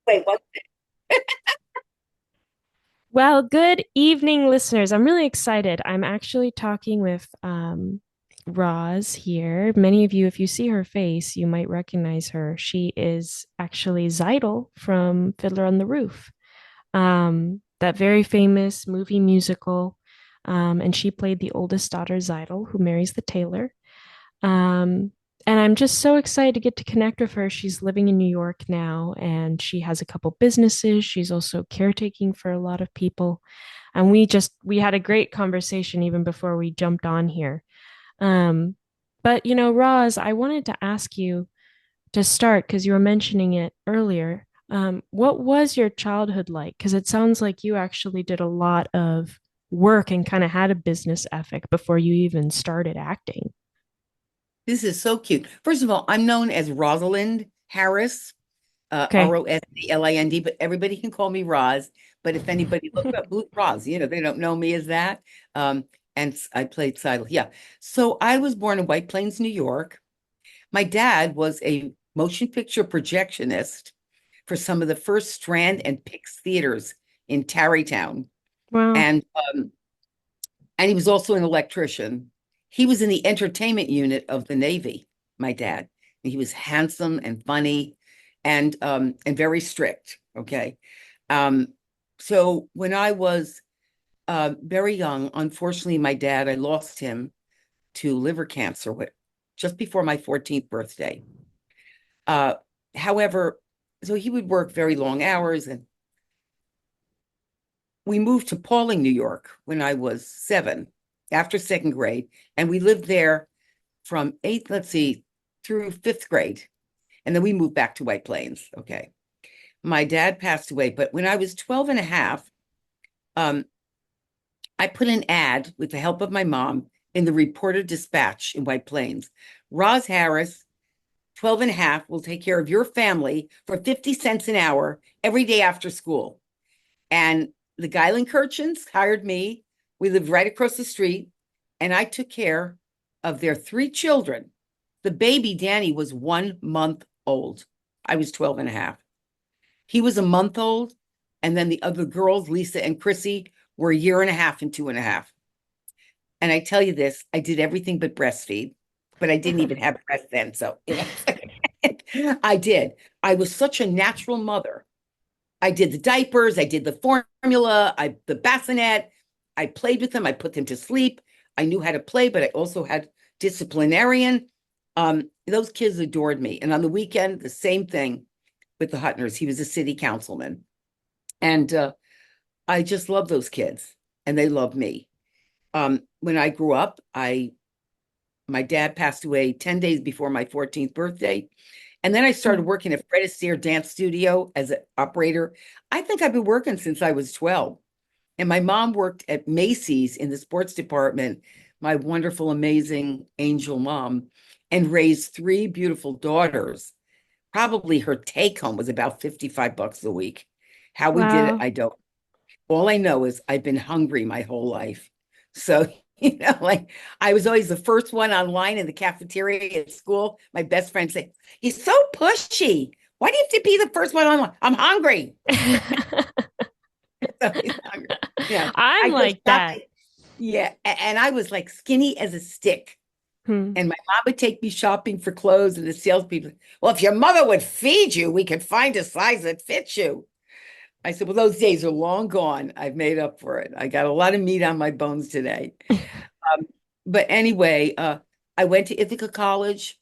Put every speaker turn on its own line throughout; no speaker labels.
Wait, what?
Well, good evening, listeners. I'm really excited. I'm actually talking with Roz here. Many of you, if you see her face, you might recognize her. She is actually Tzeitel from Fiddler on the Roof, that very famous movie musical. And she played the oldest daughter, Tzeitel, who marries the tailor. Um, and I'm just so excited to get to connect with her. She's living in New York now, and she has a couple businesses. She's also caretaking for a lot of people. And we had a great conversation even before we jumped on here. Um, but Roz, I wanted to ask you to start because you were mentioning it earlier. What was your childhood like? Because it sounds like you actually did a lot of work and kind of had a business ethic before you even started acting.
This is so cute. First of all, I'm known as Rosalind Harris,
Okay.
Rosalind, but everybody can call me Roz. But if anybody look up who's Roz, they don't know me as that. Um, I played Tzeitel. Yeah. So I was born in White Plains, New York. My dad was a motion picture projectionist for some of the first Strand and Pix theaters in Tarrytown.
Well,
And and he was also an electrician. He was in the entertainment unit of the Navy, my dad. And he was handsome and funny and very strict. Okay. Um, so when I was very young, unfortunately, my dad, I lost him to liver cancer just before my 14th birthday. Uh, however, so he would work very long hours, and we moved to Pauling, New York when I was 7 after second grade. And we lived there from eighth, let's see, through fifth grade. And then we moved back to White Plains. Okay. My dad passed away, but when I was 12 and a half, um, I put an ad with the help of my mom in the Reporter Dispatch in White Plains. Roz Harris, 12 and a half, will take care of your family for 50 cents an hour every day after school. And the Geilenkirchens hired me. We lived right across the street, and I took care of their 3 children. The baby, Danny, was 1 month old. I was 12 and a half. He was a month old. And then the other girls, Lisa and Chrissy, were a year and a half and 2.5. And I tell you this, I did everything but breastfeed, but I didn't even have breast then. So, I did. I was such a natural mother. I did the diapers, I did the formula, the bassinet. I played with them, I put them to sleep. I knew how to play, but I also had disciplinarian. Those kids adored me. And on the weekend, the same thing with the Hutners. He was a city councilman. And I just love those kids, and they love me. When I grew up, I my dad passed away 10 days before my 14th birthday. And then I started
mm,
working at Fred Astaire Dance Studio as an operator. I think I've been working since I was 12. And my mom worked at Macy's in the sports department, my wonderful, amazing angel mom, and raised 3 beautiful daughters. Probably her take home was about 55 bucks a week. How we did it,
wow.
I don't. All I know is I've been hungry my whole life. So, like I was always the first one online in the cafeteria at school. My best friend said, "You're so pushy. Why do you have to be the first one online? I'm hungry." So he's hungry. Yeah.
I'm
I go
like that.
shopping. Yeah. And I was like skinny as a stick.
Hmm.
And my mom would take me shopping for clothes, and the salespeople, well, if your mother would feed you, we could find a size that fits you. I said, well, those days are long gone. I've made up for it. I got a lot of meat on my bones today. Um, but anyway, I went to Ithaca College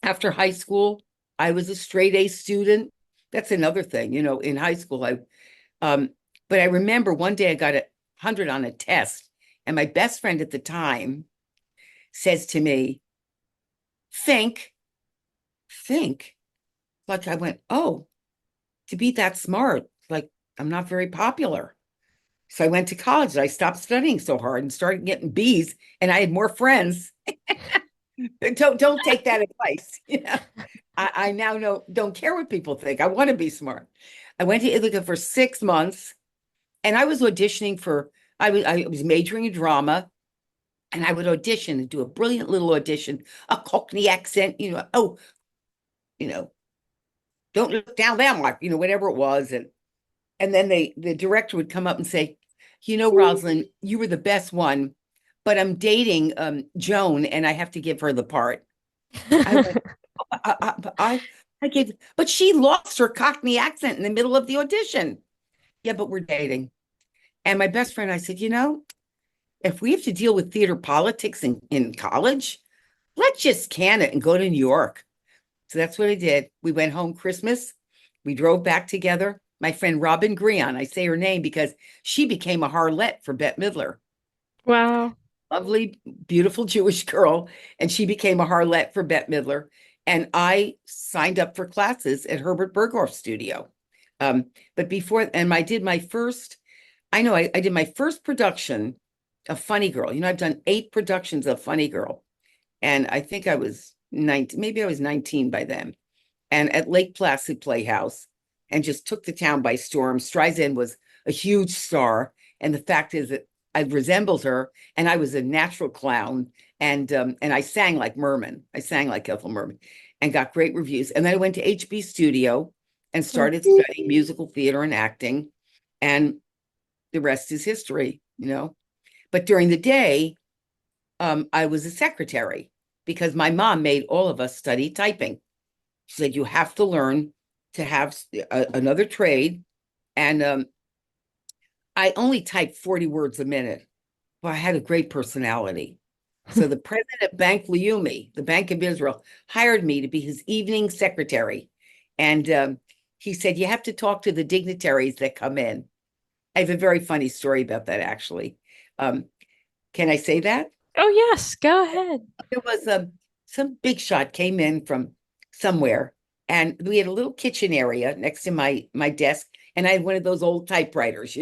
after high school. I was a straight A student. That's another thing, in high school. Um, but I remember one day I got 100 on a test, and my best friend at the time says to me, think, think. Like I went, oh, to be that smart, like I'm not very popular. So I went to college. I stopped studying so hard and started getting B's, and I had more friends. Don't take that advice. I now don't care what people think. I want to be smart. I went to Ithaca for 6 months, and I was auditioning for. I was majoring in drama, and I would audition and do a brilliant little audition, a Cockney accent. Oh, you know, don't look down that much, whatever it was. And then the director would come up and say, Rosalind, you were the best one, but I'm dating Joan and I have to give her the part. I went, I gave, but she lost her Cockney accent in the middle of the audition. Yeah, but we're dating. And my best friend, I said, if we have to deal with theater politics in college, let's just can it and go to New York. So that's what I did. We went home Christmas. We drove back together. My friend Robin Greon, I say her name because she became a harlot for Bette Midler.
Wow.
Lovely, beautiful Jewish girl. And she became a harlot for Bette Midler. And I signed up for classes at Herbert Berghoff's studio. But before, and I did my first, I did my first production of Funny Girl. I've done 8 productions of Funny Girl. And I think I was 19, maybe I was 19 by then. And at Lake Placid Playhouse, and just took the town by storm. Streisand was a huge star. And the fact is that I resembled her, and I was a natural clown. And I sang like Merman. I sang like Ethel Merman and got great reviews. And then I went to HB Studio and started studying musical theater and acting. And the rest is history. But during the day, I was a secretary because my mom made all of us study typing. She said, you have to learn to have another trade. And I only typed 40 words a minute, but I had a great personality. So the president of Bank Leumi, the Bank of Israel, hired me to be his evening secretary. And he said, you have to talk to the dignitaries that come in. I have a very funny story about that, actually. Can I say that?
Oh, yes, go ahead.
There was some big shot came in from somewhere, and we had a little kitchen area next to my desk, and I had one of those old typewriters.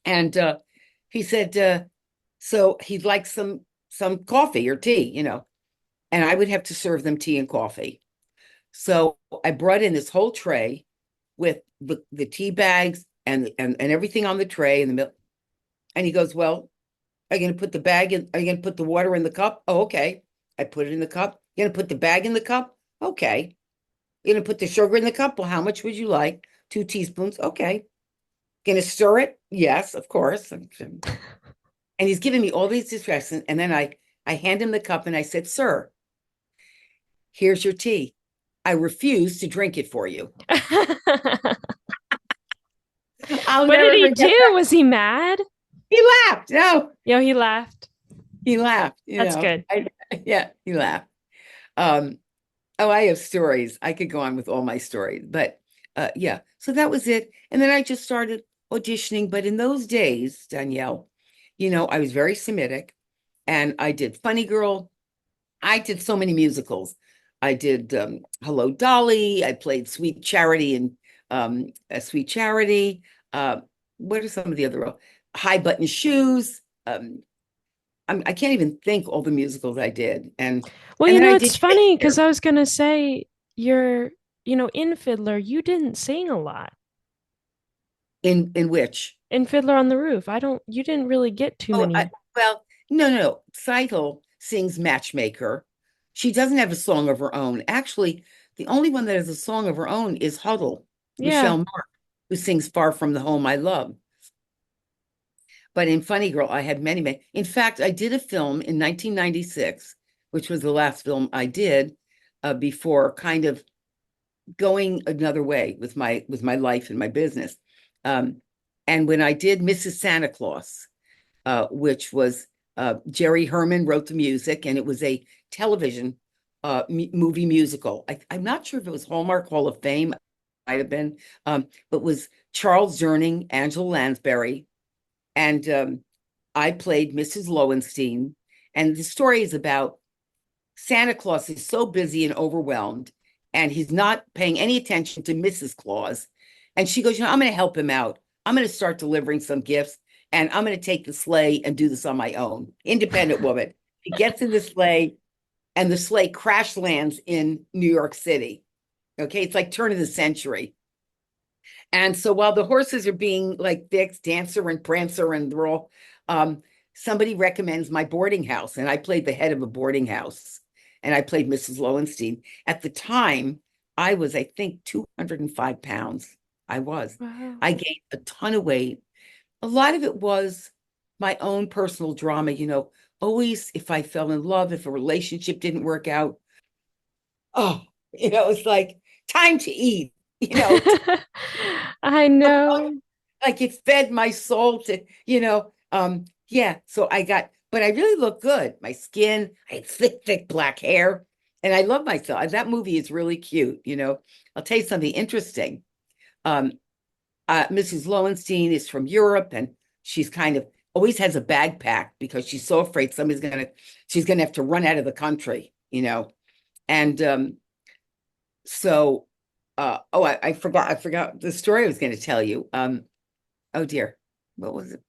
And he said, so he'd like some coffee or tea, and I would have to serve them tea and coffee. So I brought in this whole tray with the tea bags and everything on the tray in the middle. And he goes, well, are you going to put the bag in? Are you going to put the water in the cup? Oh, okay. I put it in the cup. You're going to put the bag in the cup? Okay. You're going to put the sugar in the cup? Well, how much would you like? 2 teaspoons. Okay. Going to stir it? Yes, of course. And he's giving me all these instructions. And then I hand him the cup and I said, sir, here's your tea. I refuse to drink it for you. I'll
What
never
did he
forget
do?
that.
Was he mad?
He laughed. No,
Yo, he laughed.
he laughed.
That's good.
Yeah, he laughed. Oh, I have stories. I could go on with all my stories, but yeah. So that was it. And then I just started auditioning. But in those days, Danielle, I was very Semitic, and I did Funny Girl. I did so many musicals. I did Hello Dolly. I played Sweet Charity and Sweet Charity. What are some of the other roles? High Button Shoes. I can't even think all the musicals I did.
Well,
And then I
it's
did
funny because
Shakespeare.
I was gonna say you're, in Fiddler, you didn't sing a lot.
In which?
In Fiddler on the Roof, you didn't really get too
Oh,
many.
well, no. Tzeitel sings Matchmaker. She doesn't have a song of her own. Actually, the only one that has a song of her own is Huddle,
Yeah.
Michelle Mark, who sings Far From the Home I Love. But in Funny Girl, I had many, many. In fact, I did a film in 1996, which was the last film I did before kind of going another way with my life and my business. And when I did Mrs. Santa Claus, which was Jerry Herman wrote the music, and it was a television movie musical. I'm not sure if it was Hallmark Hall of Fame, might have been, but was Charles Durning, Angela Lansbury, and I played Mrs. Lowenstein. And the story is about Santa Claus is so busy and overwhelmed, and he's not paying any attention to Mrs. Claus. And she goes, I'm going to help him out. I'm going to start delivering some gifts, and I'm going to take the sleigh and do this on my own. Independent woman. She gets in the sleigh, and the sleigh crash lands in New York City. Okay, it's like turn of the century. And so while the horses are being like fixed, Dancer and Prancer, and they're all, somebody recommends my boarding house, and I played the head of a boarding house, and I played Mrs. Lowenstein. At the time, I was, I think, 205 pounds. I was.
Wow.
I gained a ton of weight. A lot of it was my own personal drama, always if I fell in love, if a relationship didn't work out, oh, it's like time to eat,
I know.
like it fed my soul yeah. So but I really look good. My skin, I had thick black hair, and I love myself. That movie is really cute, I'll tell you something interesting. Um, Mrs. Lowenstein is from Europe, and she's kind of always has a bag packed because she's so afraid she's gonna have to run out of the country, And so I forgot the story I was going to tell you. Oh dear, what was it?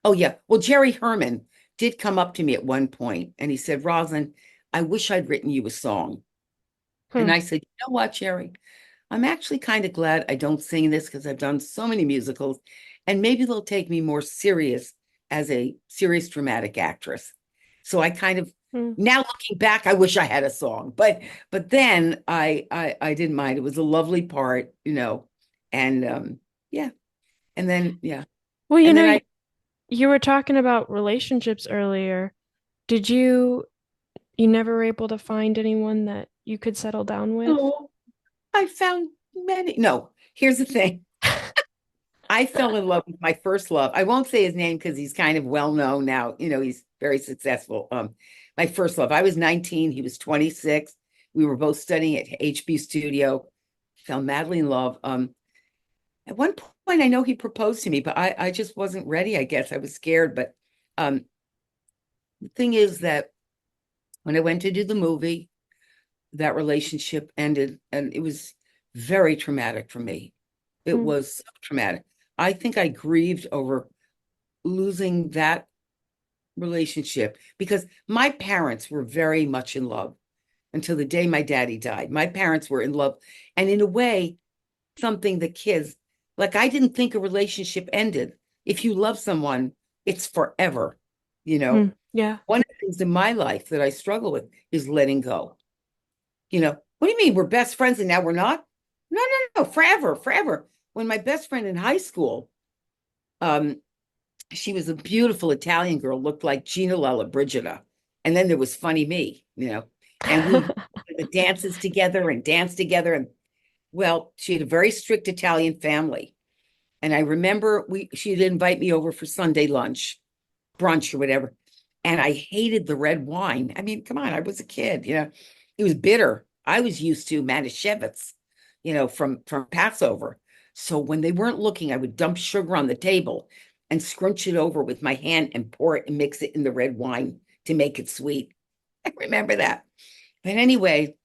Oh yeah, well, Jerry Herman did come up to me at one point and he said, Rosalind, I wish I'd written you a song. And
Hmm.
I said, you know what, Jerry? I'm actually kind of glad I don't sing this because I've done so many musicals, and maybe they'll take me more serious as a serious dramatic actress. So I kind of
Hmm.
now looking back, I wish I had a song, but then I didn't mind. It was a lovely part, and yeah, and then yeah,
Well,
and then I
you were talking about relationships earlier. Did you never were able to find anyone that you could settle down with?
oh I found many. No, here's the thing. I fell in love with my first love. I won't say his name because he's kind of well known now. He's very successful. My first love. I was 19, he was 26. We were both studying at HB Studio. Fell madly in love. At one point, I know he proposed to me, but I just wasn't ready. I guess I was scared. But um, the thing is that when I went to do the movie, that relationship ended, and it was very traumatic for me. It
Hmm.
was so traumatic. I think I grieved over losing that relationship because my parents were very much in love until the day my daddy died. My parents were in love. And in a way, something the kids, like I didn't think a relationship ended. If you love someone, it's forever. You
Hmm.
know,
Yeah.
one of the things in my life that I struggle with is letting go. What do you mean we're best friends and now we're not? No, no, no, forever, forever. When my best friend in high school, um, she was a beautiful Italian girl, looked like Gina Lollobrigida. And then there was Funny Me, and we did the dances together and danced together. And well, she had a very strict Italian family. And I remember she'd invite me over for Sunday lunch, brunch or whatever. And I hated the red wine. I mean, come on, I was a kid, it was bitter. I was used to Manischewitz, from Passover. So when they weren't looking, I would dump sugar on the table and scrunch it over with my hand and pour it and mix it in the red wine to make it sweet. I remember that. But anyway,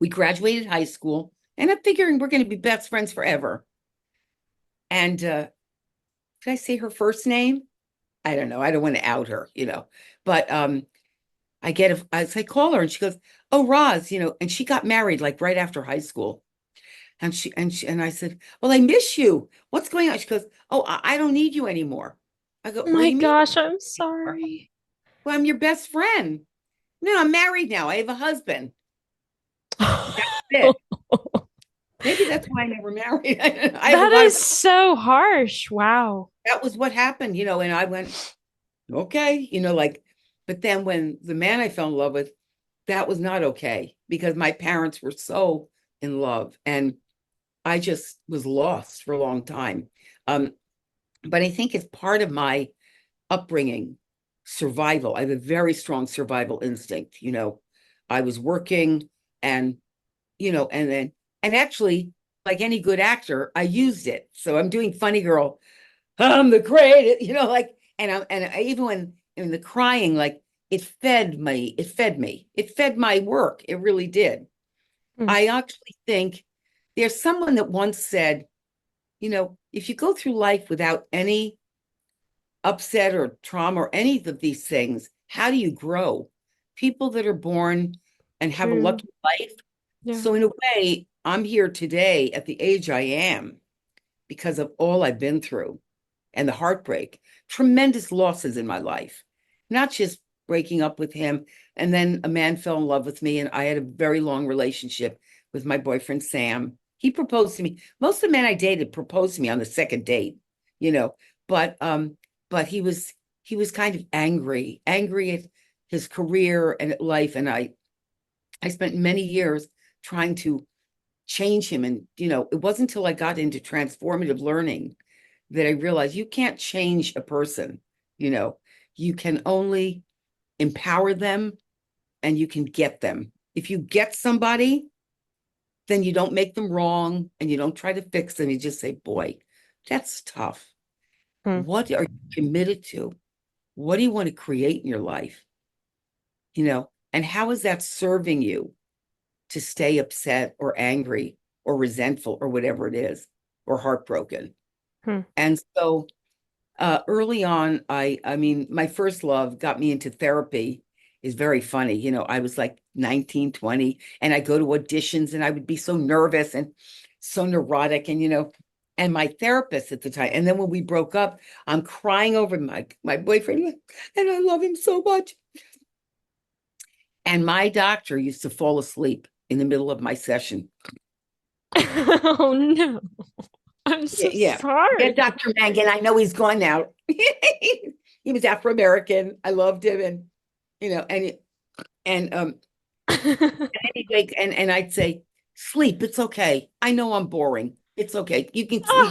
we graduated high school and I'm figuring we're going to be best friends forever. And did I say her first name? I don't know. I don't want to out her, but I call her and she goes, "Oh, Roz," and she got married like right after high school. And I said, "Well, I miss you. What's going on?" She goes, "Oh, I don't need you anymore." I go,
Oh
"What do
my
you mean?"
gosh, I'm sorry.
Well, I'm your best friend. No, I'm married now. I have a husband. That's it. Maybe that's why I never married. I have a
That
lot
is
of
so harsh. Wow.
that was what happened, and I went, okay, but then when the man I fell in love with, that was not okay because my parents were so in love and I just was lost for a long time. Um, but I think it's part of my upbringing, survival. I have a very strong survival instinct. I was working and, and actually, like any good actor, I used it. So I'm doing Funny Girl. I'm the great, even when in the crying, like it fed my work. It really did.
Hmm.
I actually think there's someone that once said, if you go through life without any upset or trauma or any of these things, how do you grow? People that are born and have a
True.
lucky life.
Yeah.
So, in a way, I'm here today at the age I am because of all I've been through and the heartbreak, tremendous losses in my life, not just breaking up with him. And then a man fell in love with me, and I had a very long relationship with my boyfriend Sam. He proposed to me. Most of the men I dated proposed to me on the second date, you know, but he was kind of angry at his career and at life. And I spent many years trying to change him. And, it wasn't until I got into transformative learning that I realized you can't change a person, you know, you can only empower them and you can get them. If you get somebody, then you don't make them wrong and you don't try to fix them. You just say, boy, that's tough.
Hmm.
What are you committed to? What do you want to create in your life? And how is that serving you to stay upset or angry or resentful or whatever it is, or heartbroken?
Hmm.
And so early on, I mean, my first love got me into therapy. Is very funny. I was like 19, 20, and I go to auditions and I would be so nervous and so neurotic. And my therapist at the time, and then when we broke up, I'm crying over my boyfriend, and I love him so much. And my doctor used to fall asleep in the middle of my session.
Oh no. I'm
Yeah,
so
yeah. Yeah,
sorry.
Dr. Mangan, I know he's gone now. He was Afro-American. I loved him. And, and anyway, and I'd say, sleep, it's okay. I know I'm boring. It's okay. You can,
Oh.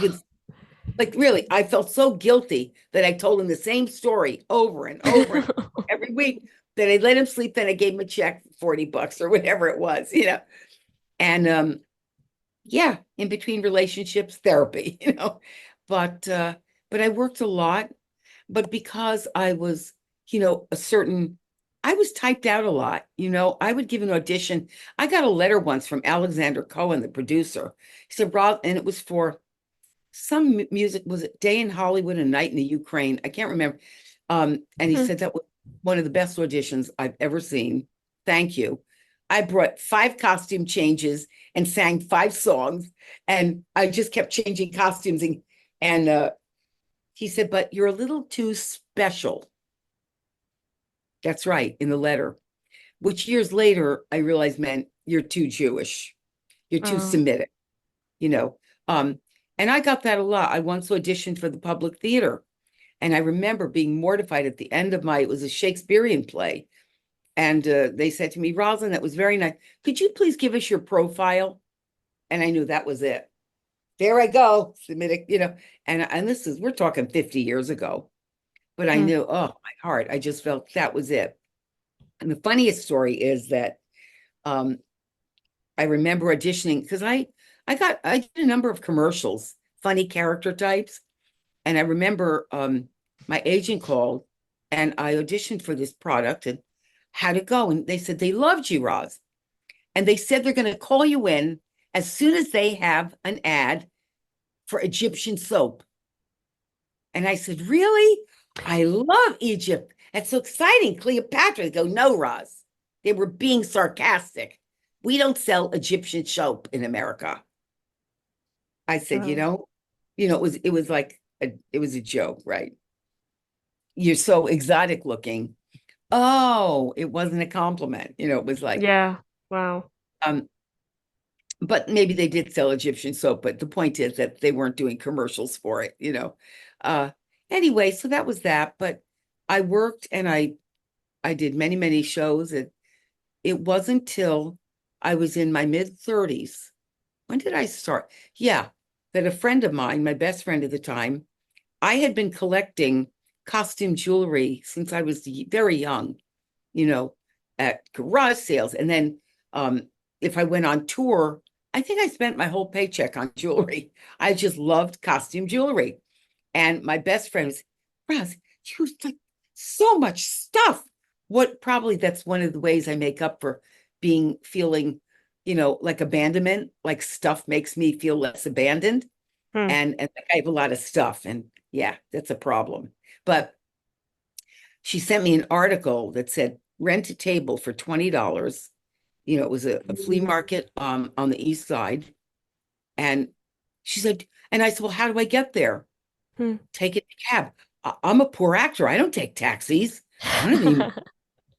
like, really, I felt so guilty that I told him the same story over and over and every week, that I let him sleep. Then I gave him a check for $40 or whatever it was. And yeah, in between relationships, therapy, but I worked a lot. But because I was, I was typed out a lot. I would give an audition. I got a letter once from Alexander Cohen, the producer. He said, Rob, and it was for some music, was it Day in Hollywood, A Night in the Ukraine? I can't remember. And he
Hmm.
said that was one of the best auditions I've ever seen. Thank you. I brought 5 costume changes and sang 5 songs, and I just kept changing costumes. And he said, but you're a little too special. That's right, in the letter, which years later I realized meant you're too Jewish, you're too
Oh.
Semitic, you know. Um, and I got that a lot. I once auditioned for the Public Theater, and I remember being mortified at the end of it was a Shakespearean play. And they said to me, Rosalind, that was very nice. Could you please give us your profile? And I knew that was it. There I go, Semitic, and we're talking 50 years ago. But I
Hmm.
knew, oh, my heart, I just felt that was it. And the funniest story is that um, I remember auditioning because I did a number of commercials, funny character types. And I remember my agent called and I auditioned for this product and had it go. And they said they loved you, Roz. And they said they're going to call you in as soon as they have an ad for Egyptian soap. And I said, really? I love Egypt. That's so exciting. Cleopatra. They go, no, Roz. They were being sarcastic. We don't sell Egyptian soap in America. I said,
Oh.
it was like it was a joke, right? You're so exotic looking. Oh, it wasn't a compliment. It was like,
Yeah. Wow.
um, but maybe they did sell Egyptian soap, but the point is that they weren't doing commercials for it. Uh, anyway, so that was that. But I worked and I did many, many shows. It wasn't till I was in my mid-30s. When did I start? Yeah, that a friend of mine, my best friend at the time, I had been collecting costume jewelry since I was very young, you know, at garage sales. And then if I went on tour, I think I spent my whole paycheck on jewelry. I just loved costume jewelry. And my best friend was, Roz, you like so much stuff. What probably that's one of the ways I make up for feeling, like abandonment, like stuff makes me feel less abandoned.
Hmm.
And like I have a lot of stuff. And yeah, that's a problem. But she sent me an article that said rent a table for $20. It was a flea market on the east side. And she said, and I said, well, how do I get there?
Hmm.
Take a cab. I'm a poor actor. I don't take taxis. I don't even. I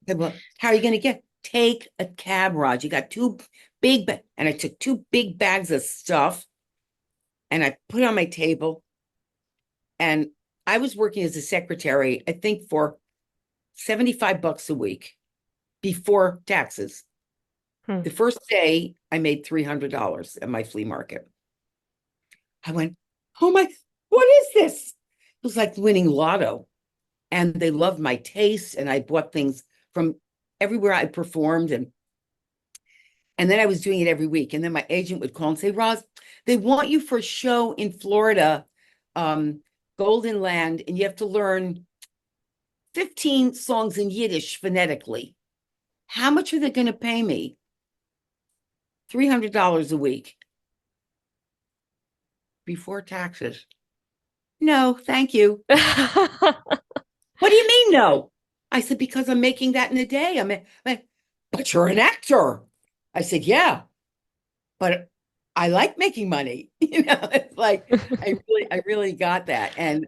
said, well, how are you going to get? Take a cab, Raj. You got 2 and I took two big bags of stuff and I put it on my table. And I was working as a secretary, I think for $75 a week before taxes.
Hmm.
The first day I made $300 at my flea market. I went, oh my, what is this? It was like winning lotto. And they loved my taste. And I bought things from everywhere I performed. And then I was doing it every week. And then my agent would call and say, Roz, they want you for a show in Florida, Golden Land, and you have to learn 15 songs in Yiddish phonetically. How much are they going to pay me? $300 a week before taxes. No, thank you. What do you mean, no? I said, because I'm making that in a day. But you're an actor. I said, yeah, but I like making money. It's like I really got that. And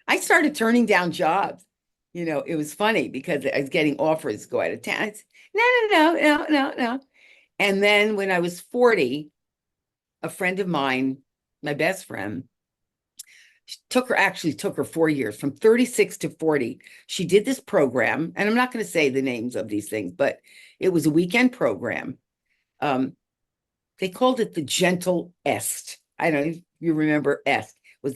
I started turning down jobs. It was funny because I was getting offers to go out of town. I said, no, no, no, no, no, no. And then when I was 40, a friend of mine, my best friend, took her 4 years, from 36 to 40. She did this program, and I'm not going to say the names of these things, but it was a weekend program. They called it the Gentle Est. I don't know if you remember Est. Was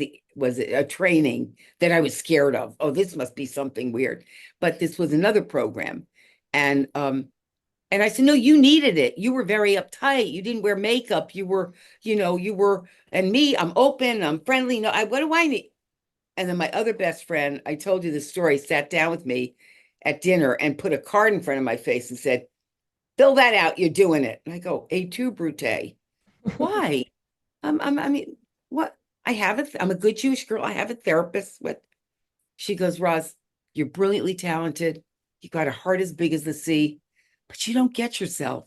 it a training that I was scared of? Oh, this must be something weird. But this was another program. And I said, no, you needed it. You were very uptight. You didn't wear makeup. And me, I'm open, I'm friendly. No, what do I need? And then my other best friend, I told you the story, sat down with me at dinner and put a card in front of my face and said, fill that out. You're doing it. And I go, A2 Brute. Why? I mean, what? I'm a good Jewish girl. I have a therapist. What? She goes, Roz, you're brilliantly talented. You got a heart as big as the sea, but you don't get yourself.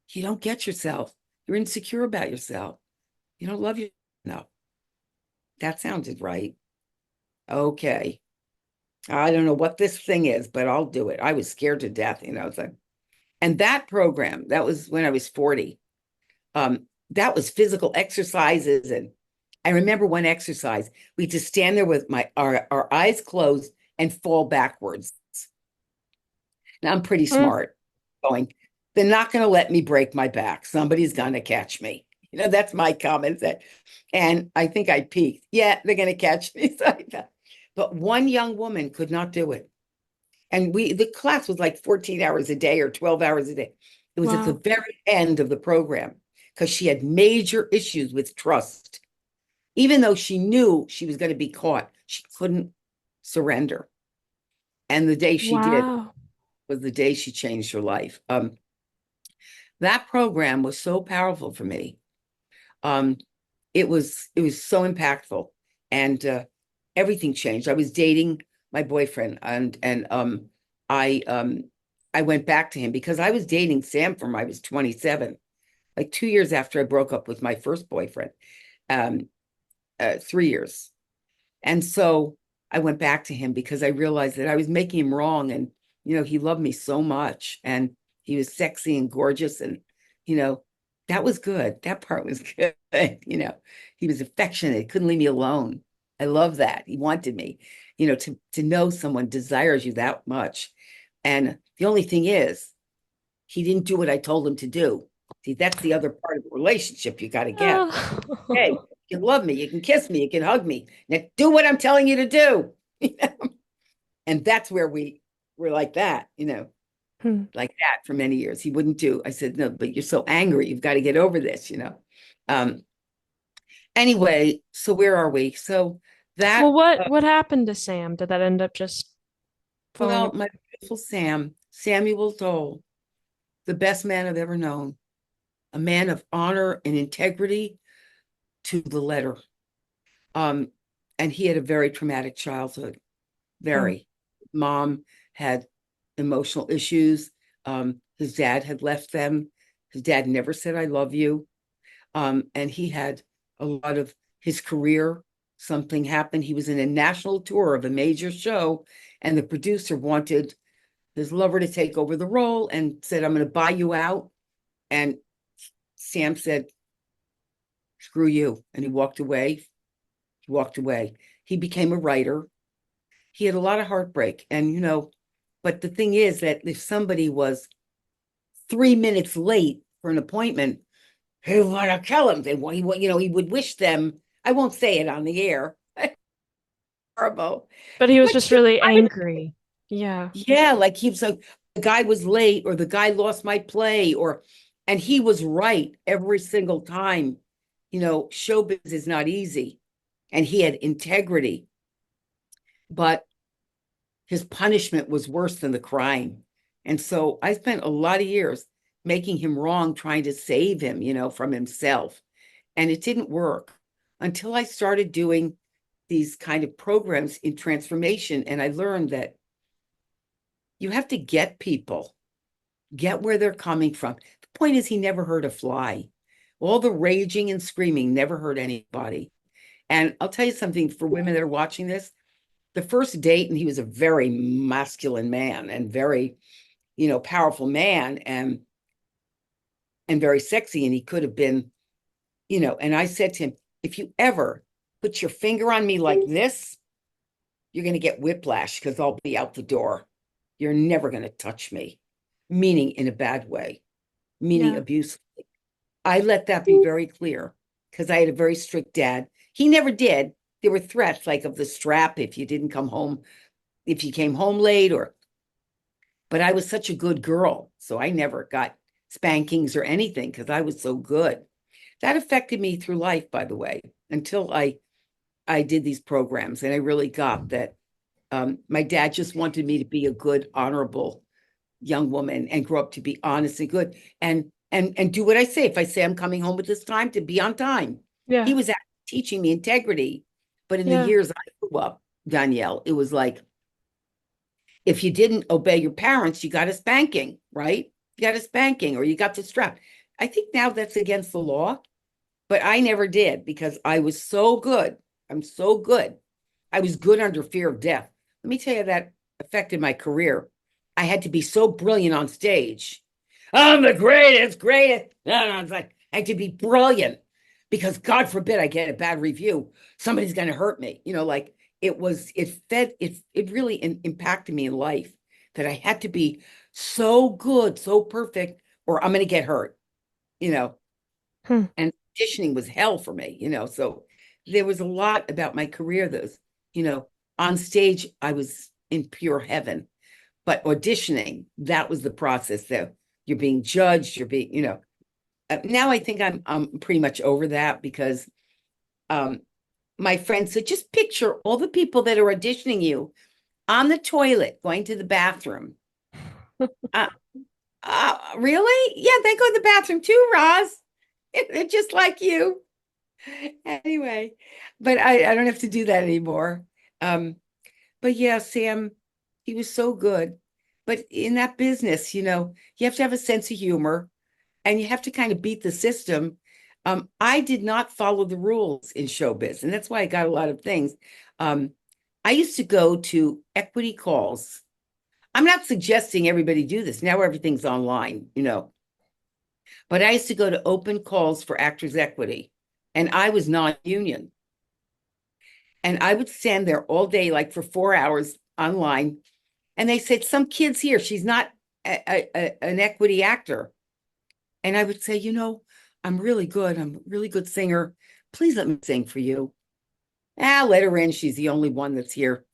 You don't get yourself. You're insecure about yourself. You don't love you. No, that sounded right. Okay. I don't know what this thing is, but I'll do it. I was scared to death, and that program, that was when I was 40. That was physical exercises. And I remember one exercise, we just stand there with our eyes closed and fall backwards. Now I'm pretty
Hmm.
smart going, they're not going to let me break my back. Somebody's going to catch me. That's my comment. And I think I peaked. Yeah, they're going to catch me. But one young woman could not do it. And the class was like 14 hours a day or 12 hours a day. It was at the
Wow.
very end of the program because she had major issues with trust. Even though she knew she was going to be caught, she couldn't surrender. And the day she did
Wow.
was the day she changed her life. That program was so powerful for me. Um, it was so impactful, and everything changed. I was dating my boyfriend, and I went back to him because I was dating Sam from I was 27, like 2 years after I broke up with my first boyfriend, 3 years. And so I went back to him because I realized that I was making him wrong. And, he loved me so much and he was sexy and gorgeous. And, you know, that was good. That part was good. He was affectionate, couldn't leave me alone. I love that. He wanted me, to know someone desires you that much. And the only thing is, he didn't do what I told him to do. See, that's the other part of the relationship you got to get. Hey,
Oh.
you love me, you can kiss me, you can hug me. Now do what I'm telling you to do. And that's where we were like that,
Hmm.
like that for many years. He wouldn't do. I said, no, but you're so angry. You've got to get over this. Um, anyway, so where are we? So that,
Well, what happened to Sam? Did that end up just falling
well,
apart?
my beautiful Samuel Dole, the best man I've ever known, a man of honor and integrity to the letter. Um, and he had a very traumatic childhood.
Hmm.
Very. Mom had emotional issues. His dad had left them. His dad never said, I love you. And he had a lot of his career. Something happened. He was in a national tour of a major show, and the producer wanted his lover to take over the role and said, I'm going to buy you out. And Sam said, screw you. And he walked away. He walked away. He became a writer. He had a lot of heartbreak. And, but the thing is that if somebody was 3 minutes late for an appointment, he would want to kill him. He would wish them, I won't say it on the air. Horrible.
But he was
But
just really angry. Yeah.
yeah, like he was like, the guy was late or the guy lost my play and he was right every single time. Showbiz is not easy. And he had integrity, but his punishment was worse than the crime. And so I spent a lot of years making him wrong, trying to save him, from himself. And it didn't work until I started doing these kind of programs in transformation. And I learned that you have to get people, get where they're coming from. The point is, he never hurt a fly. All the raging and screaming never hurt anybody. And I'll tell you something for women that are watching this, the first date, and he was a very masculine man and very, powerful man and very sexy. And he could have been, and I said to him, if you ever put your finger on me like this, you're going to get whiplash because I'll be out the door. You're never going to touch me, meaning in a bad way, meaning abusively. I let that be very clear because I had a very strict dad. He never did. There were threats like of the strap if you didn't come home, if you came home late but I was such a good girl. So I never got spankings or anything because I was so good. That affected me through life, by the way, until I did these programs and I really got that. My dad just wanted me to be a good, honorable young woman and grow up to be honest and good and do what I say. If I say I'm coming home at this time, to be on time.
Yeah.
He was teaching me integrity. But in the years I grew up, Danielle, it was like, if you didn't obey your parents, you got a spanking, right? You got a spanking or you got the strap. I think now that's against the law, but I never did because I was so good. I'm so good. I was good under fear of death. Let me tell you, that affected my career. I had to be so brilliant on stage. I'm the greatest. No, it's like I had to be brilliant because God forbid I get a bad review. Somebody's going to hurt me. It really impacted me in life that I had to be so good, so perfect, or I'm going to get hurt, and auditioning was hell for me, so there was a lot about my career that was, on stage, I was in pure heaven, but auditioning, that was the process that you're being judged, you're being, now I think I'm pretty much over that because, my friend said, just picture all the people that are auditioning you on the toilet, going to the bathroom. Really? Yeah, they go to the bathroom too, Roz. They're just like you. Anyway, but I don't have to do that anymore. But yeah, Sam, he was so good. But in that business, you have to have a sense of humor and you have to kind of beat the system. I did not follow the rules in showbiz, and that's why I got a lot of things. I used to go to equity calls. I'm not suggesting everybody do this. Now everything's online, but I used to go to open calls for Actors Equity, and I was non-union. And I would stand there all day, like for 4 hours online. And they said, some kid's here. She's not an equity actor. And I would say, I'm really good. I'm a really good singer. Please let me sing for you. Let her in. She's the only one that's here.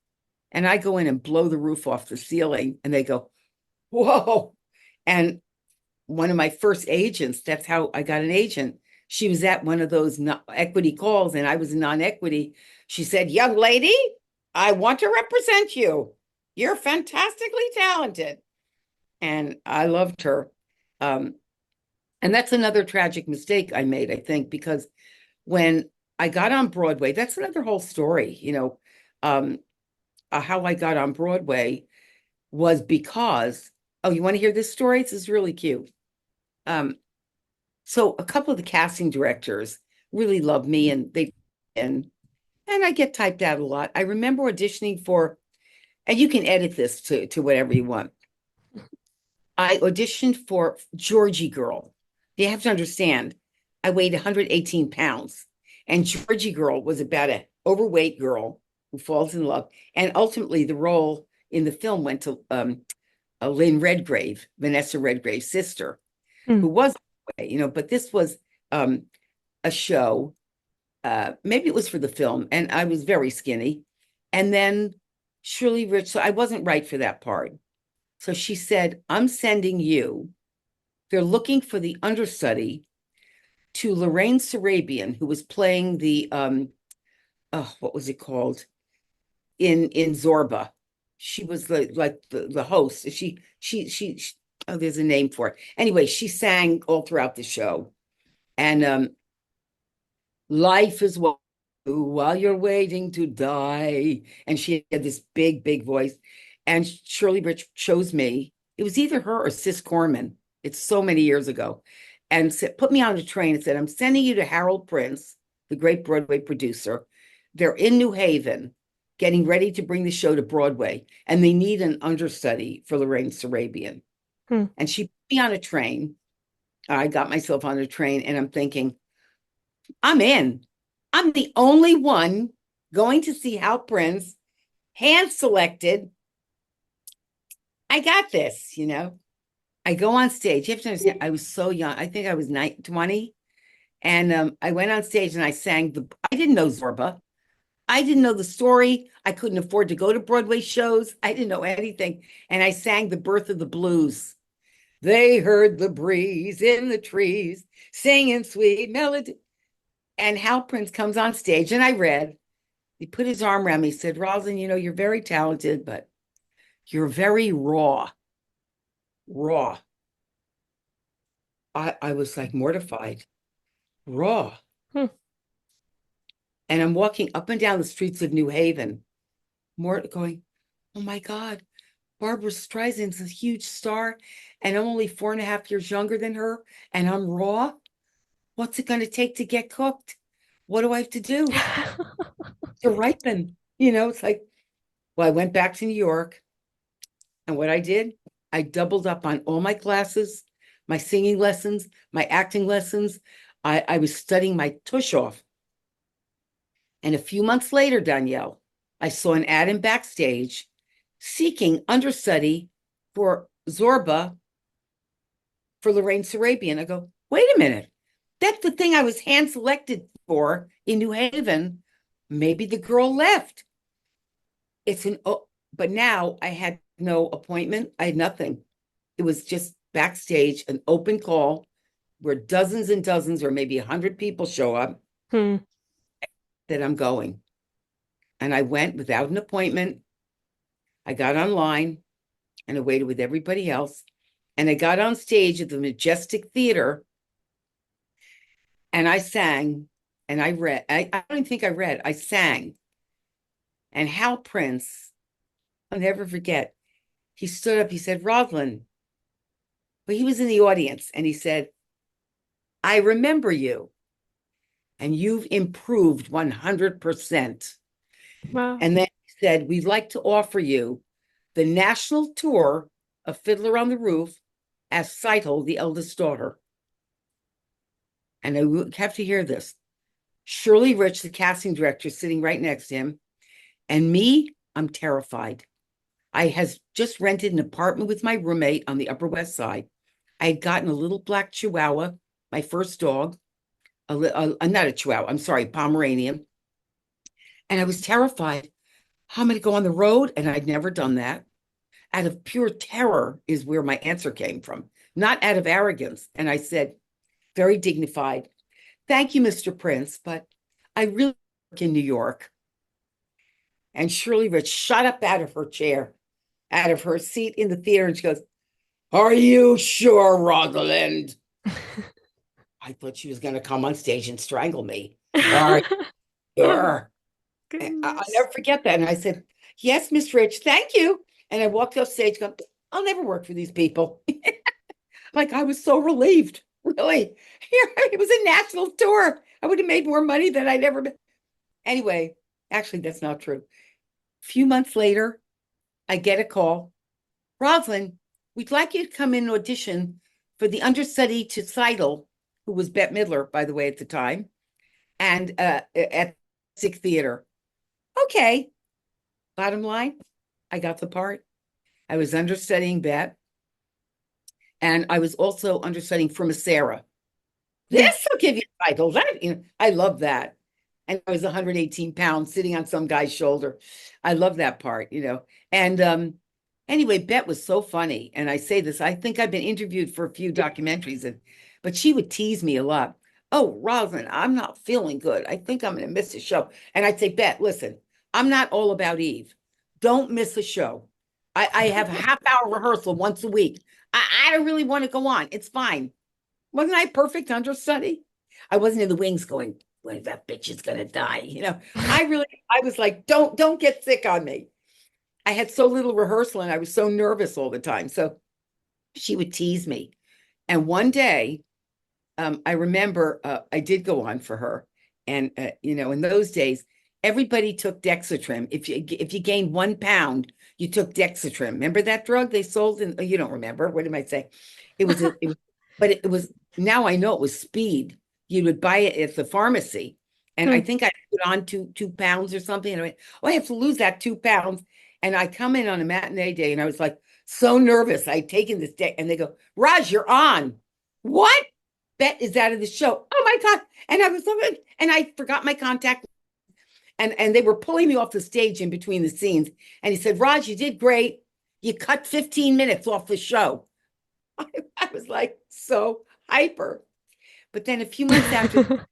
And I go in and blow the roof off the ceiling. And they go, whoa. And one of my first agents, that's how I got an agent. She was at one of those equity calls and I was non-equity. She said, young lady, I want to represent you. You're fantastically talented. And I loved her. And that's another tragic mistake I made, I think, because when I got on Broadway, that's another whole story, how I got on Broadway was because, oh, you want to hear this story? This is really cute. So a couple of the casting directors really loved me and I get typed out a lot. I remember auditioning for, and you can edit this to whatever you want. I auditioned for Georgie Girl. You have to understand, I weighed 118 pounds. And Georgie Girl was about an overweight girl who falls in love. And ultimately, the role in the film went to Lynn Redgrave, Vanessa Redgrave's sister,
Hmm.
who was, but this was a show. Maybe it was for the film, and I was very skinny. And then Shirley Rich, so I wasn't right for that part. So she said, I'm sending you. They're looking for the understudy to Lorraine Sarabian, who was playing the oh, what was it called? In Zorba. She was the host. She oh, there's a name for it. Anyway, she sang all throughout the show. And life is what you do while you're waiting to die. And she had this big, big voice. And Shirley Rich chose me. It was either her or Sis Corman. It's so many years ago. And said, put me on a train and said, I'm sending you to Harold Prince, the great Broadway producer. They're in New Haven, getting ready to bring the show to Broadway. And they need an understudy for Lorraine Sarabian.
Hmm.
And she put me on a train. I got myself on a train and I'm thinking, I'm in. I'm the only one going to see Hal Prince, hand selected. I got this, I go on stage. You have to understand, I was so young. I think I was 20. And I went on stage and I sang I didn't know Zorba. I didn't know the story. I couldn't afford to go to Broadway shows. I didn't know anything. And I sang The Birth of the Blues. They heard the breeze in the trees, singing sweet melody. And Hal Prince comes on stage and I read, he put his arm around me, said, Rosalind, you're very talented, but you're very raw. Raw. I was like mortified. Raw.
Hmm.
And I'm walking up and down the streets of New Haven, more going, oh my God, Barbara Streisand's a huge star, and I'm only 4.5 years younger than her, and I'm raw. What's it going to take to get cooked? What do I have to do to ripen? It's like, well, I went back to New York, and what I did, I doubled up on all my classes, my singing lessons, my acting lessons. I was studying my tush off. And a few months later, Danielle, I saw an ad in Backstage seeking understudy for Zorba for Lorraine Sarabian. I go, wait a minute. That's the thing I was hand selected for in New Haven. Maybe the girl left. But now I had no appointment. I had nothing. It was just Backstage, an open call where dozens and dozens or maybe 100 people show up
Hmm.
that I'm going. And I went without an appointment. I got online and I waited with everybody else. And I got on stage at the Majestic Theater and I sang and I read. I don't think I read, I sang. And Hal Prince, I'll never forget, he stood up, he said, Rosalind, but he was in the audience and he said, I remember you and you've improved 100%.
Wow.
And then he said, we'd like to offer you the national tour of Fiddler on the Roof as Tzeitel, the eldest daughter. And I have to hear this. Shirley Rich, the casting director, sitting right next to him. And me, I'm terrified. I has just rented an apartment with my roommate on the Upper West Side. I had gotten a little black Chihuahua, my first dog, not a Chihuahua, I'm sorry, Pomeranian. And I was terrified. How am I going to go on the road? And I'd never done that. Out of pure terror is where my answer came from, not out of arrogance. And I said, very dignified, thank you, Mr. Prince, but I really work in New York. And Shirley Rich shot up out of her chair, out of her seat in the theater, and she goes, are you sure, Rosalind? I thought she was going to come on stage and strangle me. Are you sure? I'll
Goodness.
never forget that. And I said, yes, Miss Rich, thank you. And I walked off stage going, I'll never work for these people. Like I was so relieved, really. It was a national tour. I would have made more money than I'd ever been. Anyway, actually, that's not true. A few months later, I get a call. Rosalind, we'd like you to come in and audition for the understudy to Tzeitel, who was Bette Midler, by the way, at the time, and at Sixth Theater. Okay. Bottom line, I got the part. I was understudying Bette, and I was also understudying for Sarah. This will give you titles. I love that. And I was 118 pounds sitting on some guy's shoulder. I love that part. And anyway, Bette was so funny. And I say this, I think I've been interviewed for a few documentaries, but she would tease me a lot. Oh, Rosalind, I'm not feeling good. I think I'm going to miss a show. And I'd say, Bette, listen, I'm not all about Eve. Don't miss a show. I have a half-hour rehearsal once a week. I don't really want to go on. It's fine. Wasn't I perfect understudy? I wasn't in the wings going, when that bitch is gonna die. I was like, don't get sick on me. I had so little rehearsal and I was so nervous all the time. So she would tease me. And one day, I remember I did go on for her. And in those days, everybody took Dexatrim. If you gained 1 pound, you took Dexatrim. Remember that drug they sold? And you don't remember. What am I saying? But it was, now I know it was speed. You would buy it at the pharmacy. And I think I put on 2 pounds or something. And I went, oh, I have to lose that 2 pounds. And I come in on a matinee day and I was like, so nervous. I'd taken this day and they go, Raj, you're on. What? Bette is out of the show. Oh my God. And I was like, and I forgot my contact. And they were pulling me off the stage in between the scenes. And he said, Raj, you did great. You cut 15 minutes off the show. I was like so hyper. But then a few months after,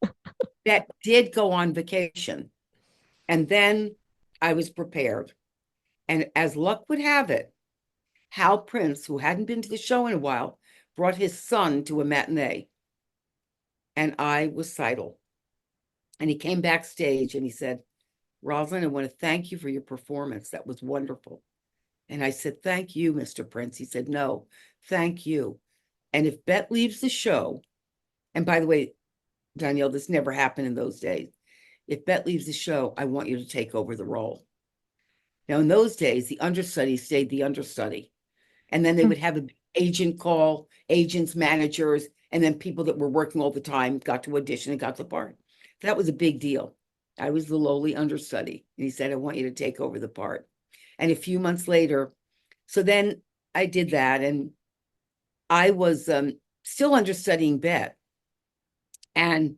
Bette did go on vacation. And then I was prepared. And as luck would have it, Hal Prince, who hadn't been to the show in a while, brought his son to a matinee. And I was Tzeitel. And he came backstage and he said, Rosalind, I want to thank you for your performance. That was wonderful. And I said, thank you, Mr. Prince. He said, no, thank you. And if Bette leaves the show, and by the way, Danielle, this never happened in those days. If Bette leaves the show, I want you to take over the role. Now, in those days, the understudy stayed the understudy. And then they would have an agent call, agents, managers, and then people that were working all the time got to audition and got the part. That was a big deal. I was the lowly understudy. And he said, I want you to take over the part. And a few months later, so then I did that. And I was still understudying Bette. And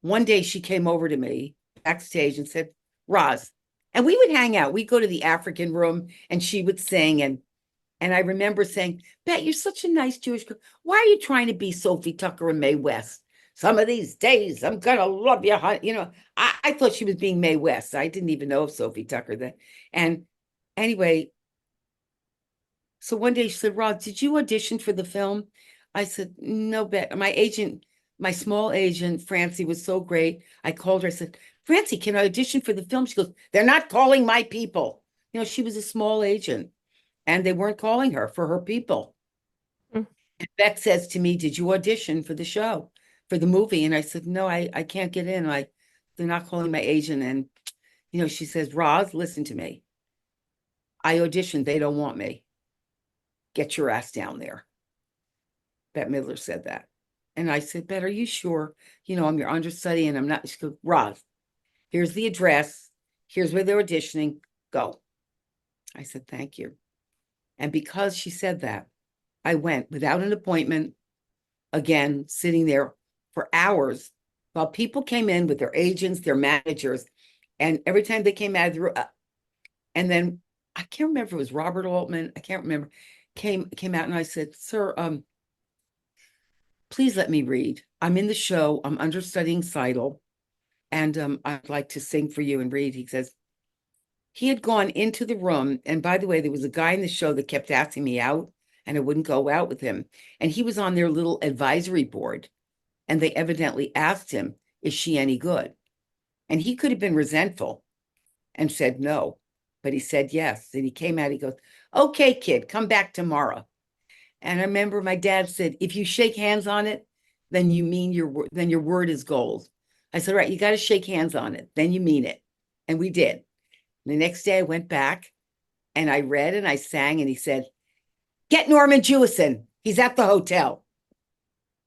one day she came over to me backstage and said, Roz, and we would hang out. We'd go to the African room and she would sing. And I remember saying, Bette, you're such a nice Jewish girl. Why are you trying to be Sophie Tucker and Mae West? Some of these days, I'm going to love you. I thought she was being Mae West. I didn't even know of Sophie Tucker then. And anyway, so one day she said, Roz, did you audition for the film? I said, no, Bette. My agent, my small agent, Francie, was so great. I called her. I said, Francie, can I audition for the film? She goes, they're not calling my people. She was a small agent and they weren't calling her for her people. And Bette says to me, did you audition for the show, for the movie? And I said, no, I can't get in. They're not calling my agent. And, she says, Roz, listen to me. I auditioned. They don't want me. Get your ass down there. Bette Midler said that. And I said, Bette, are you sure? I'm your understudy and I'm not. She goes, Roz, here's the address. Here's where they're auditioning. Go. I said, thank you. And because she said that, I went without an appointment, again, sitting there for hours while people came in with their agents, their managers. And every time they came out of the room, and then I can't remember if it was Robert Altman. I can't remember. Came out and I said, sir, please let me read. I'm in the show. I'm understudying Tzeitel. And I'd like to sing for you and read. He says, he had gone into the room. And by the way, there was a guy in the show that kept asking me out and I wouldn't go out with him. And he was on their little advisory board. And they evidently asked him, is she any good? And he could have been resentful and said no. But he said yes. And he came out, he goes, okay, kid, come back tomorrow. And I remember my dad said, if you shake hands on it, then you mean your word is gold. I said, right, you got to shake hands on it. Then you mean it. And we did. The next day I went back and I read and I sang and he said, get Norman Jewison. He's at the hotel.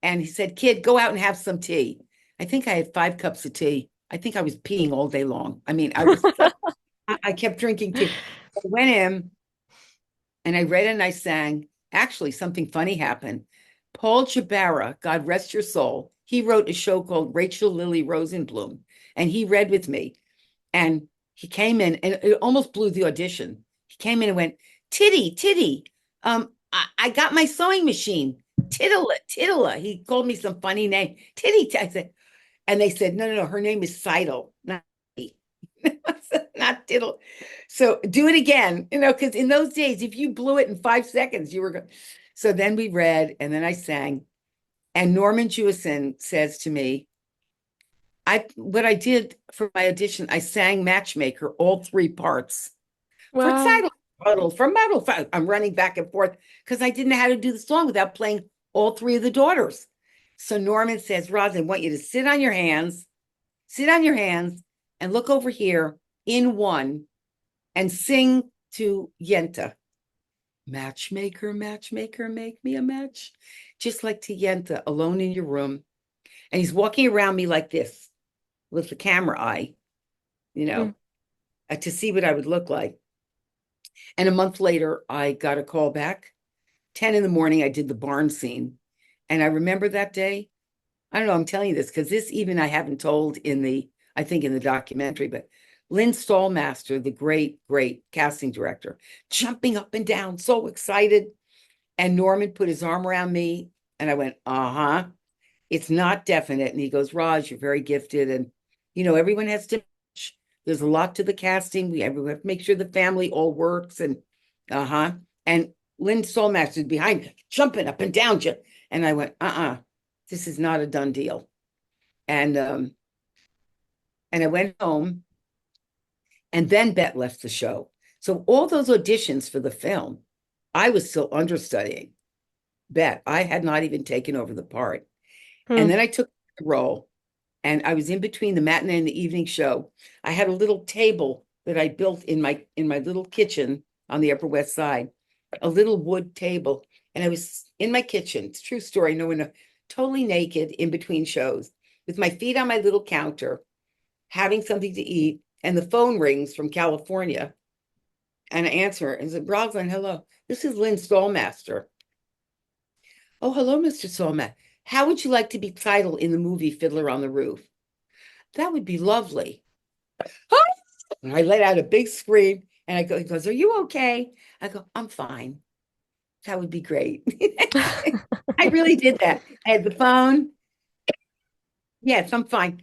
And he said, kid, go out and have some tea. I think I had 5 cups of tea. I think I was peeing all day long. I mean, I kept drinking tea. I went in and I read and I sang. Actually, something funny happened. Paul Jabara, God rest your soul, he wrote a show called Rachel Lily Rosenblum, and he read with me. And he came in and it almost blew the audition. He came in and went, Titty, Titty, I got my sewing machine. Tittla, Tittla. He called me some funny name. Titty. I said, and they said, no, her name is Tzeitel, not Titty. Not Tittle. So do it again, because in those days, if you blew it in 5 seconds, you were good. So then we read, and then I sang. And Norman Jewison says to me, what I did for my audition, I sang Matchmaker, all 3 parts for
Wow.
Tzeitel, for Muddle. I'm running back and forth because I didn't know how to do the song without playing all 3 of the daughters. So Norman says, Rosalind, I want you to sit on your hands and look over here in one and sing to Yenta. Matchmaker, matchmaker, make me a match. Just like to Yenta, alone in your room. And he's walking around me like this with the camera eye,
Mm.
to see what I would look like. And a month later, I got a call back. 10 in the morning, I did the barn scene. And I remember that day. I don't know, I'm telling you this because this even I haven't told I think in the documentary, but Lynn Stallmaster, the great, great casting director, jumping up and down, so excited. And Norman put his arm around me and I went, uh-huh. It's not definite. And he goes, Raj, you're very gifted. And, everyone has to match. There's a lot to the casting. We have to make sure the family all works. And, uh-huh. And Lynn Stallmaster is behind me, jumping up and down. And I went, this is not a done deal. And I went home, and then Bet left the show. So all those auditions for the film, I was still understudying Bet. I had not even taken over the part. And
Mm.
then I took the role, and I was in between the matinee and the evening show. I had a little table that I built in my little kitchen on the Upper West Side, a little wood table. And I was in my kitchen. It's a true story. No one knows. Totally naked in between shows with my feet on my little counter, having something to eat. And the phone rings from California. And I answer it and said, Rosalind, hello. This is Lynn Stallmaster. Oh, hello, Mr. Stallmaster. How would you like to be titled in the movie Fiddler on the Roof? That would be lovely. And I let out a big scream and he goes, are you okay? I go, I'm fine. That would be great. I really did that. I had the phone. Yes, I'm fine.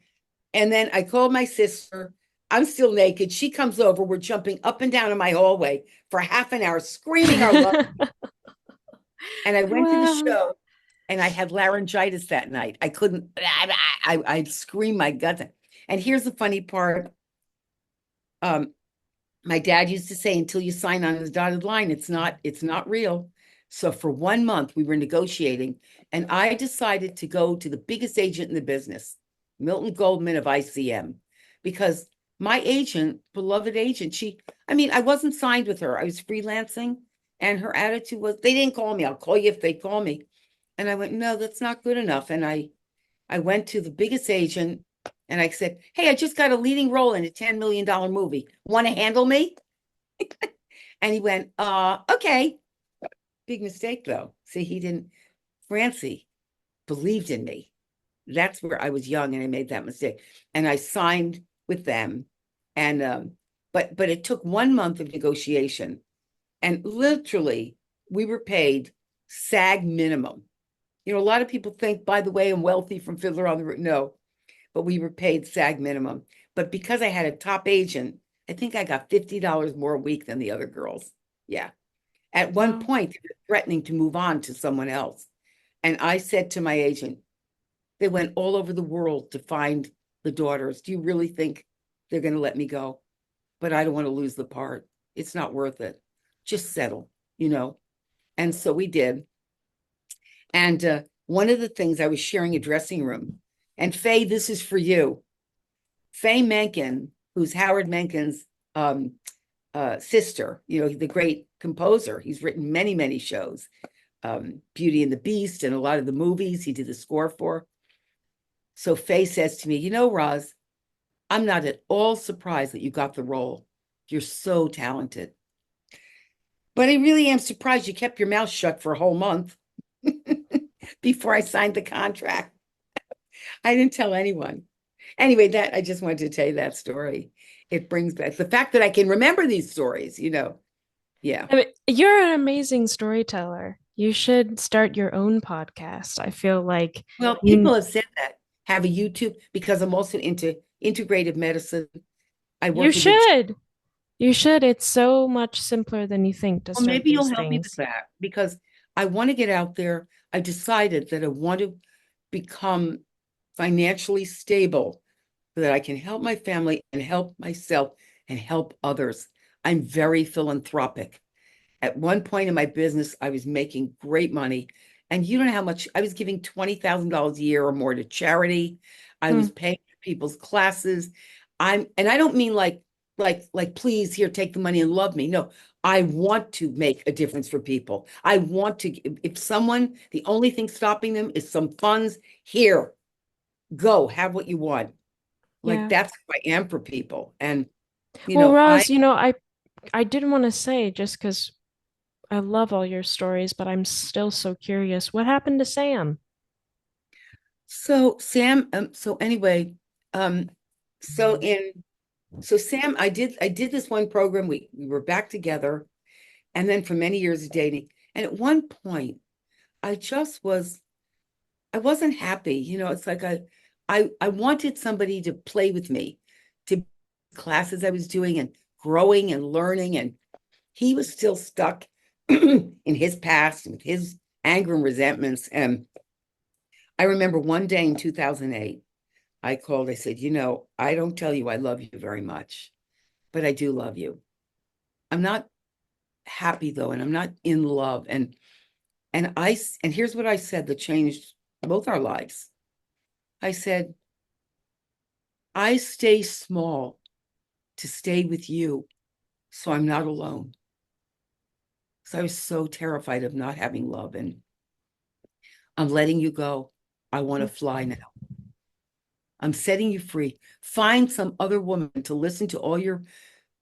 And then I called my sister. I'm still naked. She comes over. We're jumping up and down in my hallway for half an hour, screaming our love. And I went to the
Wow.
show and I had laryngitis that night. I couldn't, I'd scream my guts. And here's the funny part. My dad used to say, until you sign on the dotted line, it's not real. So for 1 month, we were negotiating, and I decided to go to the biggest agent in the business, Milton Goldman of ICM, because my agent, beloved agent, I wasn't signed with her. I was freelancing, and her attitude was, they didn't call me. I'll call you if they call me. And I went, no, that's not good enough. And I went to the biggest agent and I said, hey, I just got a leading role in a $10 million movie. Want to handle me? And he went, okay. Big mistake, though. See, he didn't. Francie believed in me. That's where I was young and I made that mistake. And I signed with them. And but it took 1 month of negotiation. And literally, we were paid SAG minimum. A lot of people think, by the way, I'm wealthy from Fiddler on the Roof. No, but we were paid SAG minimum. But because I had a top agent, I think I got $50 more a week than the other girls. Yeah. At one
Wow.
point, they were threatening to move on to someone else. And I said to my agent, they went all over the world to find the daughters. Do you really think they're going to let me go? But I don't want to lose the part. It's not worth it. Just settle. And so we did. And one of the things, I was sharing a dressing room. And Faye, this is for you. Faye Menken, who's Howard Menken's sister, the great composer. He's written many, many shows. Beauty and the Beast and a lot of the movies he did the score for. So Faye says to me, you know, Roz, I'm not at all surprised that you got the role. You're so talented. But I really am surprised you kept your mouth shut for a whole month before I signed the contract. I didn't tell anyone. Anyway, that I just wanted to tell you that story. It brings back the fact that I can remember these stories, you know. Yeah.
I mean, you're an amazing storyteller. You should start your own podcast. I feel like
Well,
you
people have said that, have a YouTube, because I'm also into integrative medicine. I
you
work with the,
should. You should. It's so much simpler than you think to
well,
start
maybe you'll
these
help me with
things.
that because I want to get out there. I decided that I want to become financially stable so that I can help my family and help myself and help others. I'm very philanthropic. At one point in my business, I was making great money. And you don't know how much I was giving $20,000 a year or more to charity. I
Hmm.
was paying for people's classes. And I don't mean like, please here, take the money and love me. No, I want to make a difference for people. I want to, if someone, the only thing stopping them is some funds, here, go, have what you want. Like
Yeah.
that's who I am for people. And, you
Well,
know,
Roz, I did want to say just because I love all your stories, but I'm still so curious. What happened to Sam?
so Sam, so anyway, um, so in so Sam, I did this one program. We were back together, and then for many years of dating. And at one point, I just was I wasn't happy. You know, it's like I wanted somebody to play with me, to classes I was doing and growing and learning, and he was still stuck in his past with his anger and resentments. And I remember one day in 2008, I called, I said, you know, I don't tell you I love you very much, but I do love you. I'm not happy though, and I'm not in love. And here's what I said that changed both our lives. I said, I stay small to stay with you, so I'm not alone. So I was so terrified of not having love, and I'm letting you go. I want to fly now. I'm setting you free. Find some other woman to listen to all your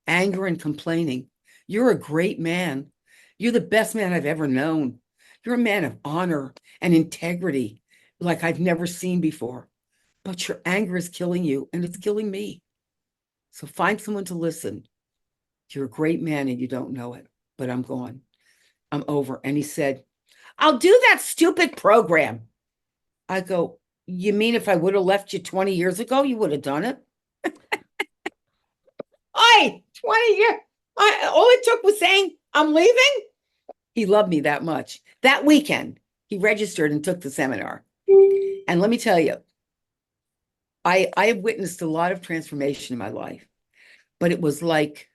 anger and complaining. You're a great man. You're the best man I've ever known. You're a man of honor and integrity like I've never seen before. But your anger is killing you and it's killing me. So find someone to listen. You're a great man and you don't know it, but I'm gone. I'm over. And he said, I'll do that stupid program. I go, you mean if I would have left you 20 years ago, you would have done it? 20 years. All it took was saying, I'm leaving. He loved me that much. That weekend, he registered and took the seminar. And let me tell you, I have witnessed a lot of transformation in my life, but it was like,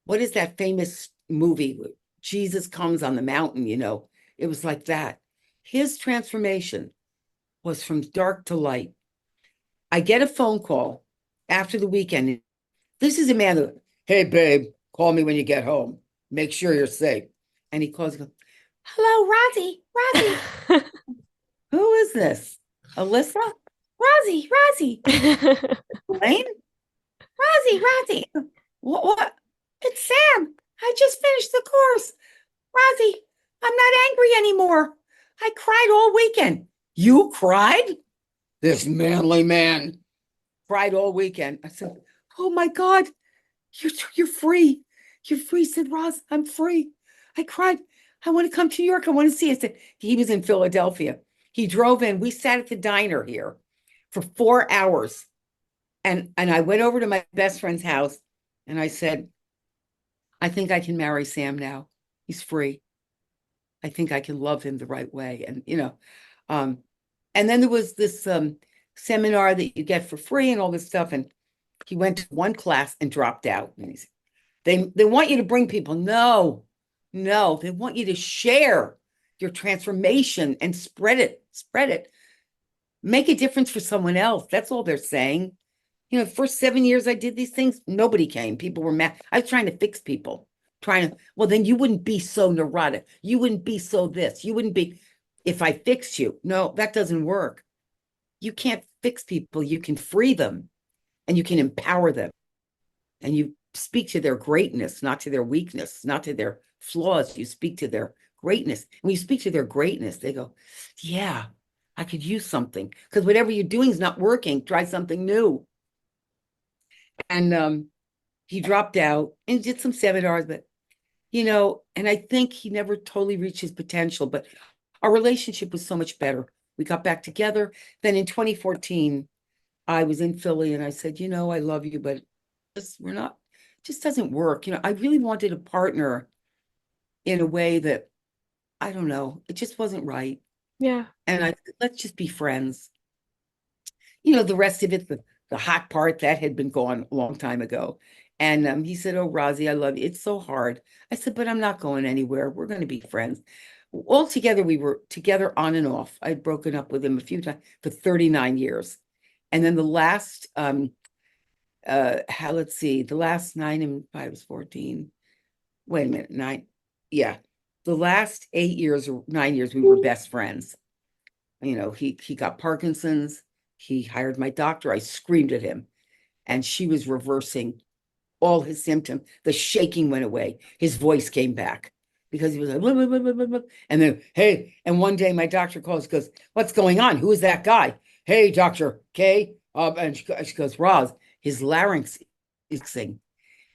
what is that famous movie? Jesus comes on the mountain, you know, it was like that. His transformation was from dark to light. I get a phone call after the weekend. This is a man who, hey, babe, call me when you get home. Make sure you're safe. And he calls, goes, hello, Rosie, Rosie. Who is this? Alyssa? Rosie, Elaine? Rosie. What? It's Sam. I just finished the course. Rosie, I'm not angry anymore. I cried all weekend. You cried? This manly man cried all weekend. I said, oh my God, you're free. You're free, said Roz. I'm free. I cried. I want to come to New York. I want to see it. Said, he was in Philadelphia. He drove in. We sat at the diner here for 4 hours. And I went over to my best friend's house and I said, I think I can marry Sam now. He's free. I think I can love him the right way. And, you know, um, and then there was this seminar that you get for free and all this stuff. And he went to one class and dropped out. And they want you to bring people. No, they want you to share your transformation and spread it. Make a difference for someone else. That's all they're saying. You know, the first 7 years I did these things, nobody came. People were mad. I was trying to fix people. trying to, well, then you wouldn't be so neurotic. You wouldn't be so this. You wouldn't be, if I fixed you. No, that doesn't work. You can't fix people. You can free them and you can empower them. And you speak to their greatness, not to their weakness, not to their flaws. You speak to their greatness. When you speak to their greatness, they go, yeah, I could use something. Because whatever you're doing is not working. Try something new. And he dropped out and did some seminars, but and I think he never totally reached his potential, but our relationship was so much better. We got back together. Then in 2014, I was in Philly and I said, I love you, but we're not, just doesn't work. I really wanted a partner in a way that, I don't know, it just wasn't right.
Yeah.
And I said, let's just be friends. The rest of it, the hot part, that had been gone a long time ago. And he said, oh, Rosie, I love you. It's so hard. I said, but I'm not going anywhere. We're going to be friends. All together, we were together on and off. I'd broken up with him a few times for 39 years. And then the last, let's see, the last 9 and 5 was 14. Wait a minute, 9. Yeah. The last 8 years or 9 years, we were best friends. He got Parkinson's. He hired my doctor. I screamed at him, and she was reversing all his symptoms. The shaking went away. His voice came back because he was like, blah, blah, blah, blah, blah. And then, hey, and one day my doctor calls, goes, what's going on? Who is that guy? Hey, Dr. K. And she goes, Roz, his larynx is sing.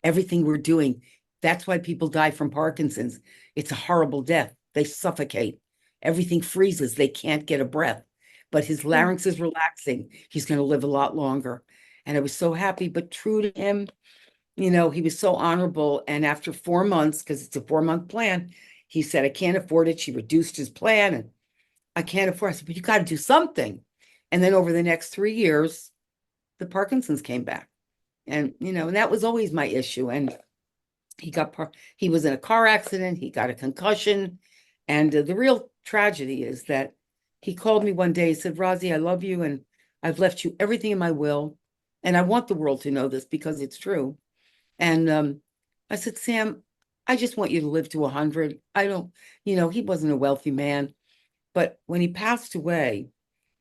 Everything we're doing. That's why people die from Parkinson's. It's a horrible death. They suffocate. Everything freezes. They can't get a breath. But his larynx is relaxing. He's going to live a lot longer. And I was so happy, but true to him, he was so honorable. And after 4 months, because it's a 4-month plan, he said, I can't afford it. She reduced his plan and I can't afford it. I said, but you got to do something. And then over the next 3 years, the Parkinson's came back. And, and that was always my issue. And he was in a car accident. He got a concussion. And the real tragedy is that he called me one day. He said, Rosie, I love you. And I've left you everything in my will. And I want the world to know this because it's true. And I said, Sam, I just want you to live to 100. I don't, he wasn't a wealthy man. But when he passed away,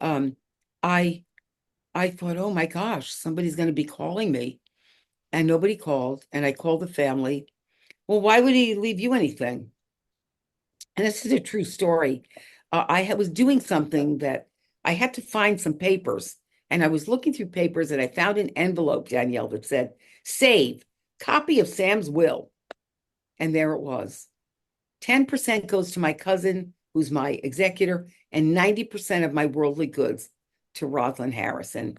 I thought, oh my gosh, somebody's going to be calling me. And nobody called. And I called the family. Well, why would he leave you anything? And this is a true story. I was doing something that I had to find some papers. And I was looking through papers and I found an envelope, Danielle, that said, save, copy of Sam's will. And there it was. 10% goes to my cousin, who's my executor, and 90% of my worldly goods to Rosalind Harris. And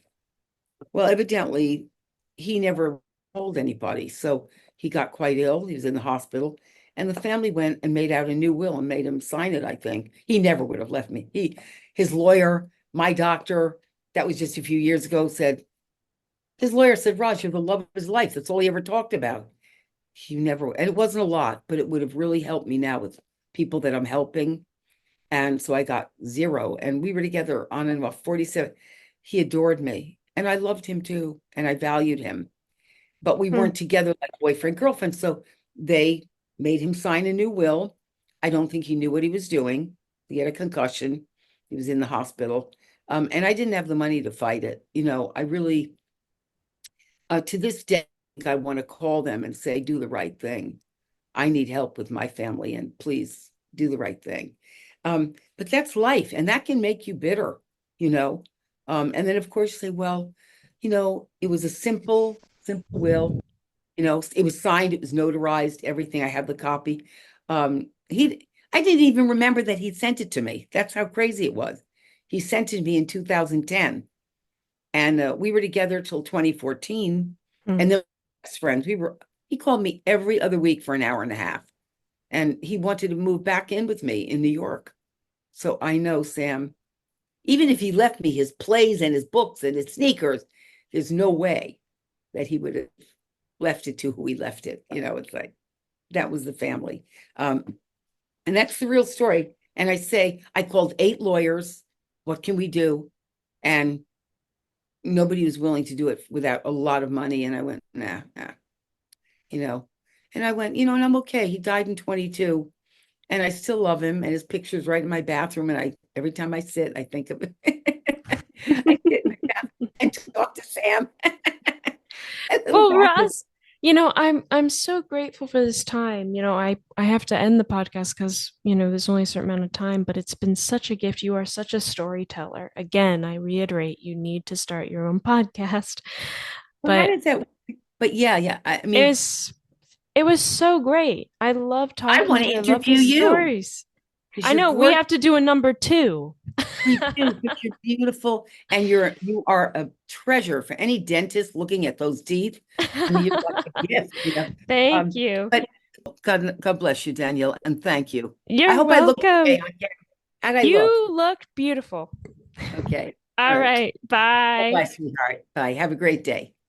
well, evidently, he never told anybody. So he got quite ill. He was in the hospital. And the family went and made out a new will and made him sign it, I think. He never would have left me. His lawyer, my doctor, that was just a few years ago, his lawyer said, Raj, you're the love of his life. That's all he ever talked about. And it wasn't a lot, but it would have really helped me now with people that I'm helping. And so I got 0. And we were together on and off 47. He adored me. And I loved him too. And I valued him. But we weren't together like boyfriend, girlfriend. So they made him sign a new will. I don't think he knew what he was doing. He had a concussion. He was in the hospital. And I didn't have the money to fight it. I really, to this day, I want to call them and say, do the right thing. I need help with my family and please do the right thing. But that's life. And that can make you bitter, And then, of course, you say, well, it was a simple will. It was signed, it was notarized, everything. I have the copy. I didn't even remember that he'd sent it to me. That's how crazy it was. He sent it to me in 2010. And we were together till 2014. And then best friends. He called me every other week for an hour and a half. And he wanted to move back in with me in New York. So I know, Sam, even if he left me his plays and his books and his sneakers, there's no way that he would have left it to who he left it. It's like, that was the family. And that's the real story. And I called 8 lawyers. What can we do? And nobody was willing to do it without a lot of money. And I went, nah. And I went, and I'm okay. He died in 22 and I still love him. And his picture's right in my bathroom. And every time I sit, I think of it. I sit in the bathroom and talk to Sam. That little
Well,
bathroom.
Roz, I'm so grateful for this time. I have to end the podcast because, there's only a certain amount of time, but it's been such a gift. You are such a storyteller. Again, I reiterate, you need to start your own podcast.
Well, how
But
did that? But yeah. I
it
mean,
was it was so great. I love
I
talking
want
to
to
you. I love
interview
the
you
stories.
because
I
you're
know we
gorgeous.
have to do a number two.
We do, but you're beautiful and you are a treasure for any dentist looking at those teeth. I mean, you're like a gift.
Thank
Um,
you.
but God bless you, Danielle, and thank you. I
You're
hope I look okay
welcome.
on camera. How'd I look?
You look beautiful.
Okay. All
All
right.
right. Bye.
Bye, sweetheart. Bye. Have a great day.